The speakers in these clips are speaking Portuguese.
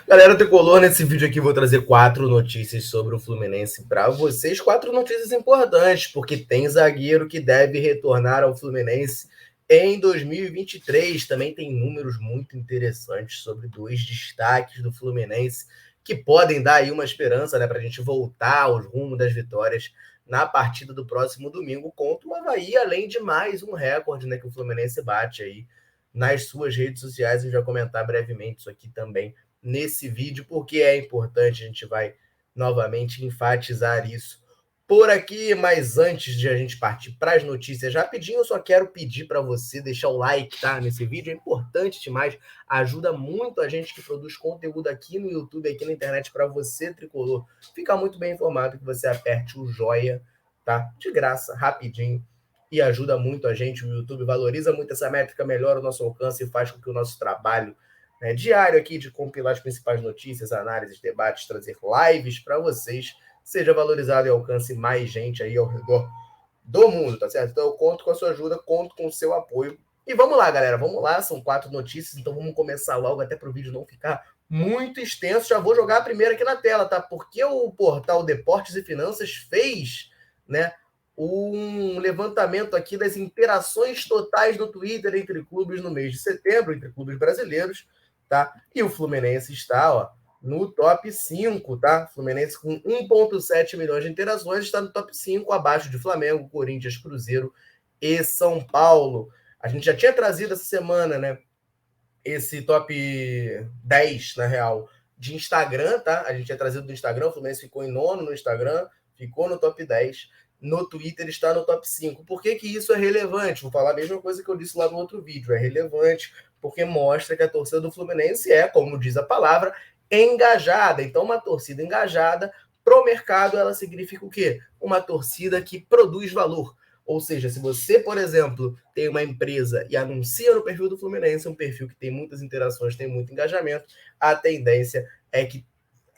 Galera tricolor, nesse vídeo aqui vou trazer 4 notícias sobre o Fluminense para vocês. 4 notícias importantes, porque tem zagueiro que deve retornar ao Fluminense em 2023. Também tem números muito interessantes sobre 2 destaques do Fluminense que podem dar aí uma esperança, né, para a gente voltar aos rumos das vitórias na partida do próximo domingo contra o Avaí, além de mais um recorde, né, que o Fluminense bate aí nas suas redes sociais. A gente vai comentar brevemente isso aqui também nesse vídeo, porque é importante, a gente vai novamente enfatizar isso por aqui. Mas antes de a gente partir para as notícias rapidinho, eu só quero pedir para você deixar o like, tá, nesse vídeo. É importante demais, ajuda muito a gente que produz conteúdo aqui no YouTube, aqui na internet, para você, tricolor, ficar muito bem informado, que você aperte o joia, tá, de graça, rapidinho, e ajuda muito a gente. O YouTube valoriza muito essa métrica, melhora o nosso alcance e faz com que o nosso trabalho, né, diário aqui de compilar as principais notícias, análises, debates, trazer lives para vocês, seja valorizado e alcance mais gente aí ao redor do mundo, tá certo? Então eu conto com a sua ajuda, conto com o seu apoio. E vamos lá, galera, vamos lá, são 4 notícias, então vamos começar logo, até para o vídeo não ficar muito extenso. Já vou jogar a primeira aqui na tela, tá? Porque o portal Deportes e Finanças fez, né, um levantamento aqui das interações totais do Twitter entre clubes no mês de setembro, entre clubes brasileiros, tá? E o Fluminense está, ó, no top 5, tá? Fluminense com 1,7 milhões de interações está no top 5, abaixo de Flamengo, Corinthians, Cruzeiro e São Paulo. A gente já tinha trazido essa semana, né, esse top 10, na real, de Instagram, tá? A gente tinha trazido do Instagram, o Fluminense ficou em nono no Instagram, ficou no top 10. No Twitter está no top 5. Por que que isso é relevante? Vou falar a mesma coisa que eu disse lá no outro vídeo. É relevante porque mostra que a torcida do Fluminense é, como diz a palavra, engajada. Então, uma torcida engajada pro mercado, ela significa o quê? Uma torcida que produz valor. Ou seja, se você, por exemplo, tem uma empresa e anuncia no perfil do Fluminense, um perfil que tem muitas interações, tem muito engajamento, a tendência é que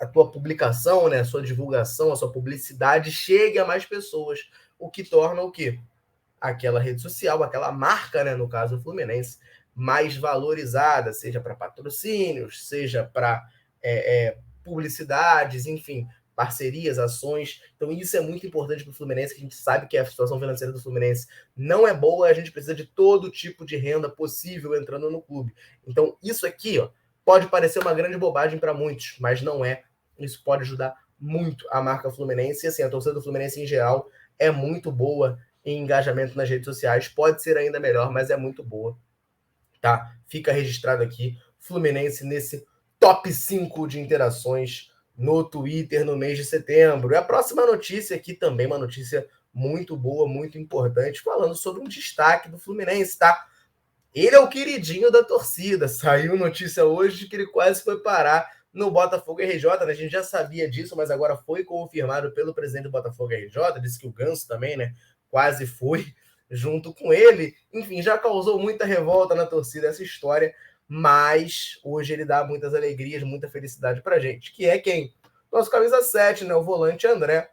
a tua publicação, né, a sua divulgação, a sua publicidade chegue a mais pessoas, o que torna o quê? Aquela rede social, aquela marca, né, no caso do Fluminense, mais valorizada, seja para patrocínios, seja para publicidades, enfim, parcerias, ações. Então isso é muito importante para o Fluminense, que a gente sabe que a situação financeira do Fluminense não é boa, a gente precisa de todo tipo de renda possível entrando no clube. Então isso aqui, ó, pode parecer uma grande bobagem para muitos, mas não é. Isso pode ajudar muito a marca Fluminense. E assim, a torcida do Fluminense em geral é muito boa em engajamento nas redes sociais. Pode ser ainda melhor, mas é muito boa, tá? Fica registrado aqui, Fluminense nesse top 5 de interações no Twitter no mês de setembro. E a próxima notícia aqui também, uma notícia muito boa, muito importante, falando sobre um destaque do Fluminense, tá? Ele é o queridinho da torcida. Saiu notícia hoje de que ele quase foi parar no Botafogo RJ, né? A gente já sabia disso, mas agora foi confirmado pelo presidente do Botafogo RJ, disse que o Ganso também, né, quase foi junto com ele. Enfim, já causou muita revolta na torcida essa história, mas hoje ele dá muitas alegrias, muita felicidade pra gente, que é quem? Nosso camisa 7, né, o volante André.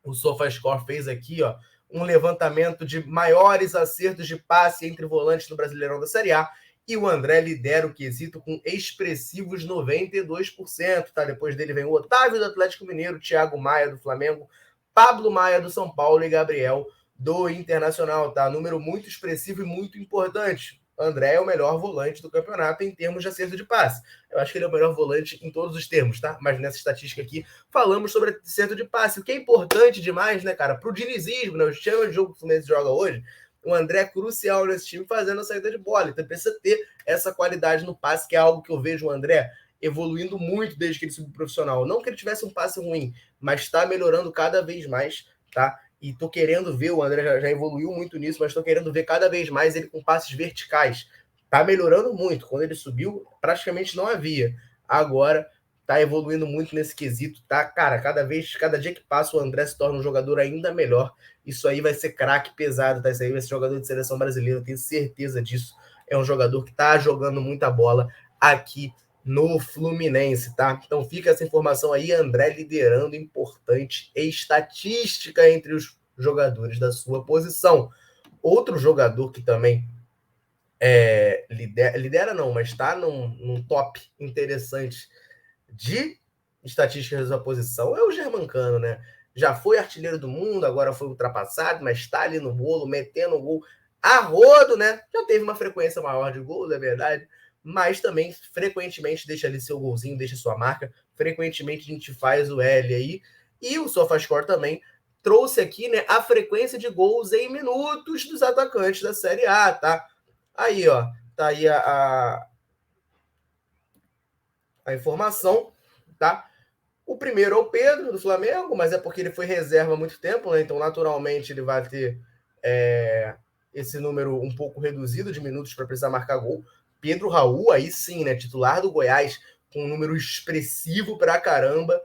O SofaScore fez aqui, ó, um levantamento de maiores acertos de passe entre volantes no Brasileirão da Série A, e o André lidera o quesito com expressivos 92%, tá? Depois dele vem o Otávio do Atlético Mineiro, Thiago Maia do Flamengo, Pablo Maia do São Paulo e Gabriel do Internacional, tá? Número muito expressivo e muito importante. André é o melhor volante do campeonato em termos de acerto de passe. Eu acho que ele é o melhor volante em todos os termos, tá? Mas nessa estatística aqui, falamos sobre acerto de passe, o que é importante demais, né, cara? Pro dinizismo, né? O esquema de jogo que o Fluminense joga hoje, o André é crucial nesse time fazendo a saída de bola. Então precisa ter essa qualidade no passe, que é algo que eu vejo o André evoluindo muito desde que ele subiu profissional. Não que ele tivesse um passe ruim, mas está melhorando cada vez mais, tá? E tô querendo ver, o André já evoluiu muito nisso, mas tô querendo ver cada vez mais ele com passes verticais. Tá melhorando muito. Quando ele subiu, praticamente não havia. Agora tá evoluindo muito nesse quesito, tá? Cara, cada dia que passa, o André se torna um jogador ainda melhor. Isso aí vai ser craque pesado, tá? Isso aí vai ser jogador de seleção brasileira, eu tenho certeza disso. É um jogador que tá jogando muita bola aqui no Fluminense, tá? Então fica essa informação aí, André liderando importante estatística entre os jogadores da sua posição. Outro jogador que também lidera não, mas está num top interessante de estatísticas da posição é o Germancano, né? Já foi artilheiro do mundo, agora foi ultrapassado, mas está ali no bolo, metendo gol a rodo, né? Já teve uma frequência maior de gols, é verdade, mas também frequentemente deixa ali seu golzinho, deixa sua marca. Frequentemente a gente faz o L aí. E o SofaScore também trouxe aqui, né, a frequência de gols em minutos dos atacantes da Série A, tá? Aí, ó, tá aí a informação, tá? O primeiro é o Pedro, do Flamengo, mas é porque ele foi reserva há muito tempo, né? Então, naturalmente, ele vai ter esse número um pouco reduzido de minutos para precisar marcar gol. Pedro Raul, aí sim, né? Titular do Goiás, com um número expressivo pra caramba,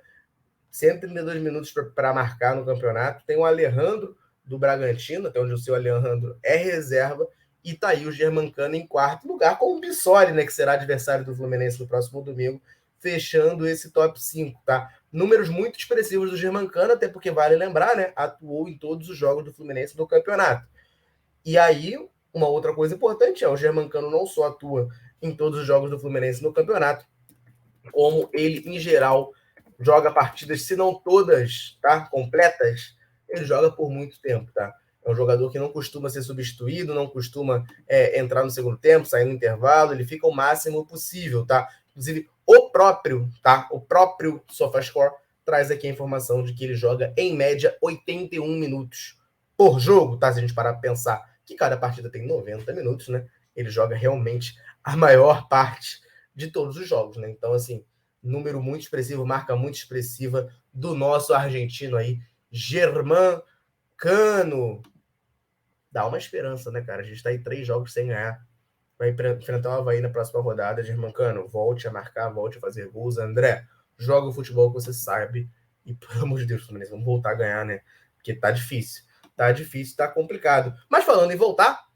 132 minutos para marcar no campeonato. Tem o Alejandro, do Bragantino, até onde o seu Alejandro é reserva, e tá aí o Germancano em quarto lugar, com o Bissoli, né? Que será adversário do Fluminense no próximo domingo, fechando esse top 5, tá? Números muito expressivos do Germancano, até porque vale lembrar, né? Atuou em todos os jogos do Fluminense do campeonato. E aí, uma outra coisa importante é o Germancano não só atua em todos os jogos do Fluminense no campeonato, como ele, em geral, joga partidas, se não todas, tá? Completas, ele joga por muito tempo, tá? É um jogador que não costuma ser substituído, não costuma entrar no segundo tempo, sair no intervalo, ele fica o máximo possível, tá? Inclusive, o próprio, tá? O próprio SofaScore traz aqui a informação de que ele joga, em média, 81 minutos por jogo, tá? Se a gente parar para pensar que cada partida tem 90 minutos, né? Ele joga realmente a maior parte de todos os jogos, né? Então, assim, número muito expressivo, marca muito expressiva do nosso argentino aí, Germán Cano. Dá uma esperança, né, cara? A gente tá aí 3 jogos sem ganhar. Vai enfrentar o Avaí na próxima rodada. Germán Cano, volte a marcar, volte a fazer gols. André, joga o futebol que você sabe. E, pelo amor de Deus, Fluminense, vamos voltar a ganhar, né? Porque tá difícil. Tá difícil, tá complicado. Mas falando em voltar,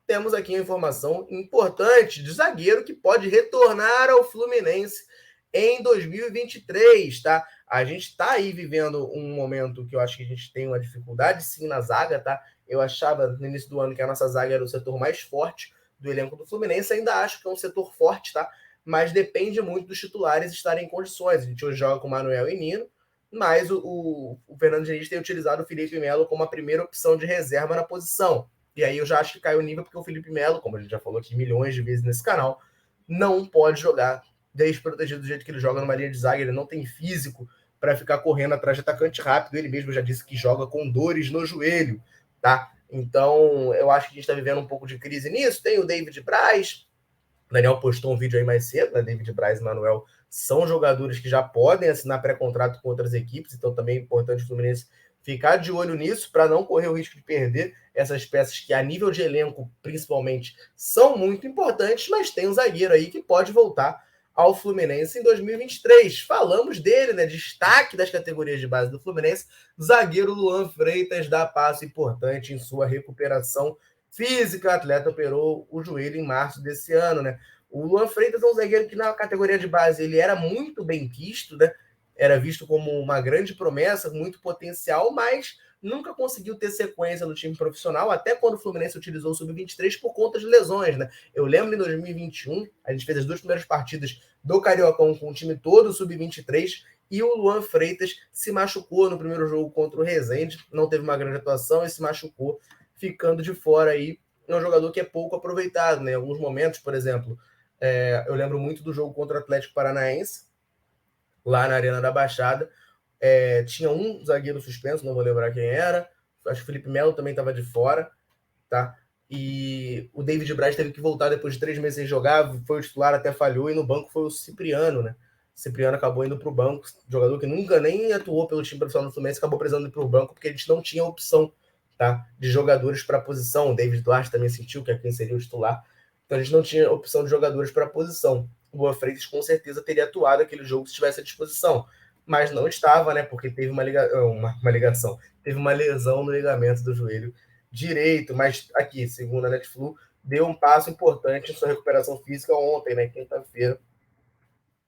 temos aqui uma informação importante de zagueiro que pode retornar ao Fluminense em 2023, tá? A gente está aí vivendo um momento que eu acho que a gente tem uma dificuldade sim na zaga, tá? Eu achava no início do ano que a nossa zaga era o setor mais forte do elenco do Fluminense, ainda acho que é um setor forte, tá? Mas depende muito dos titulares estarem em condições. A gente hoje joga com o Manuel e Nino, mas o Fernando Diniz tem utilizado o Felipe Melo como a primeira opção de reserva na posição. E aí eu já acho que caiu o nível, porque o Felipe Melo, como a gente já falou aqui milhões de vezes nesse canal, não pode jogar desprotegido do jeito que ele joga numa linha de zaga. Ele não tem físico para ficar correndo atrás de atacante rápido. Ele mesmo já disse que joga com dores no joelho, tá? Então, eu acho que a gente está vivendo um pouco de crise nisso. Tem o David Braz. O Daniel postou um vídeo aí mais cedo, né? David Braz e Manuel são jogadores que já podem assinar pré-contrato com outras equipes, então também é importante o Fluminense ficar de olho nisso para não correr o risco de perder essas peças que, a nível de elenco, principalmente, são muito importantes, mas tem um zagueiro aí que pode voltar ao Fluminense em 2023. Falamos dele, né? Destaque das categorias de base do Fluminense, zagueiro Luan Freitas dá passo importante em sua recuperação física. O atleta operou o joelho em março desse ano, né? O Luan Freitas é um zagueiro que na categoria de base ele era muito bem quisto, né? Era visto como uma grande promessa, muito potencial, mas nunca conseguiu ter sequência no time profissional, até quando o Fluminense utilizou o Sub-23 por conta de lesões, né? Eu lembro em 2021, a gente fez as 2 primeiras partidas do Cariocão com o time todo Sub-23, e o Luan Freitas se machucou no primeiro jogo contra o Resende, não teve uma grande atuação e se machucou, ficando de fora aí. É um jogador que é pouco aproveitado, né? Em alguns momentos, por exemplo, eu lembro muito do jogo contra o Atlético Paranaense, lá na Arena da Baixada. Tinha um zagueiro suspenso, não vou lembrar quem era. Acho que o Felipe Melo também estava de fora, tá? E o David Braz teve que voltar depois de 3 meses sem jogar, foi o titular, até falhou, e no banco foi o Cipriano, né? O Cipriano acabou indo para o banco, jogador que nunca nem atuou pelo time profissional do Fluminense, acabou precisando ir para o banco, porque a gente não tinha opção, tá, de jogadores para a posição. O David Duarte também sentiu que é quem seria o titular, então a gente não tinha opção de jogadores para a posição. O Boa Freitas com certeza teria atuado aquele jogo se estivesse à disposição, mas não estava, né, porque teve uma ligação, teve uma lesão no ligamento do joelho direito, mas aqui, segundo a Netflix, deu um passo importante em sua recuperação física ontem, né, quinta-feira.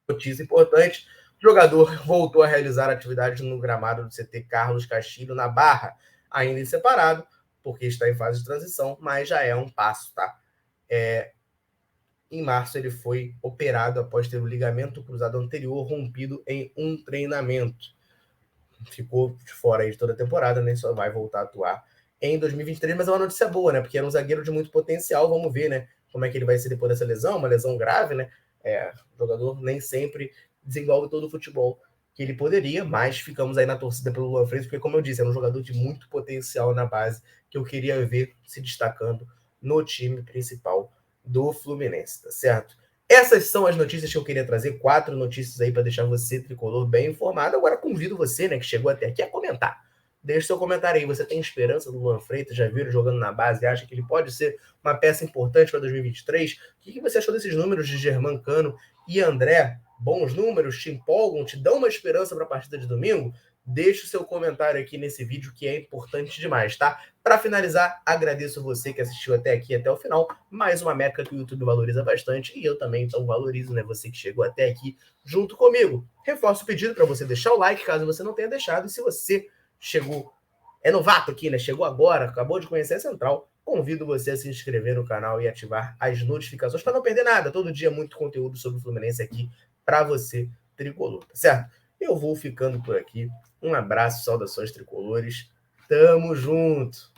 Notícia importante: o jogador voltou a realizar atividades no gramado do CT Carlos Castilho, na Barra, ainda em separado, porque está em fase de transição, mas já é um passo, tá? Em março, ele foi operado após ter o ligamento cruzado anterior rompido em um treinamento. Ficou de fora aí de toda a temporada, né? Só vai voltar a atuar em 2023, mas é uma notícia boa, né? Porque era um zagueiro de muito potencial. Vamos ver, né? Como é que ele vai ser depois dessa lesão, uma lesão grave, né? O jogador nem sempre desenvolve todo o futebol que ele poderia, mas ficamos aí na torcida pelo Luan Freitas, porque, como eu disse, era um jogador de muito potencial na base que eu queria ver se destacando no time principal do Fluminense, tá certo? Essas são as notícias que eu queria trazer, 4 notícias aí para deixar você, tricolor, bem informado. Agora convido você, né, que chegou até aqui, a comentar. Deixe seu comentário aí. Você tem esperança do Luan Freitas? Já viram jogando na base? Acha que ele pode ser uma peça importante para 2023? O que você achou desses números de Germancano e André? Bons números? Te empolgam? Te dão uma esperança para a partida de domingo? Deixe o seu comentário aqui nesse vídeo que é importante demais, tá? Para finalizar, agradeço você que assistiu até aqui, até o final. Mais uma meca que o YouTube valoriza bastante e eu também então valorizo, né? Você que chegou até aqui junto comigo. Reforço o pedido para você deixar o like caso você não tenha deixado. E se você chegou, é novato aqui, né? Chegou agora, acabou de conhecer a Central, convido você a se inscrever no canal e ativar as notificações para não perder nada. Todo dia muito conteúdo sobre o Fluminense aqui para você, tricolor, tá certo? Eu vou ficando por aqui. Um abraço, saudações tricolores. Tamo junto!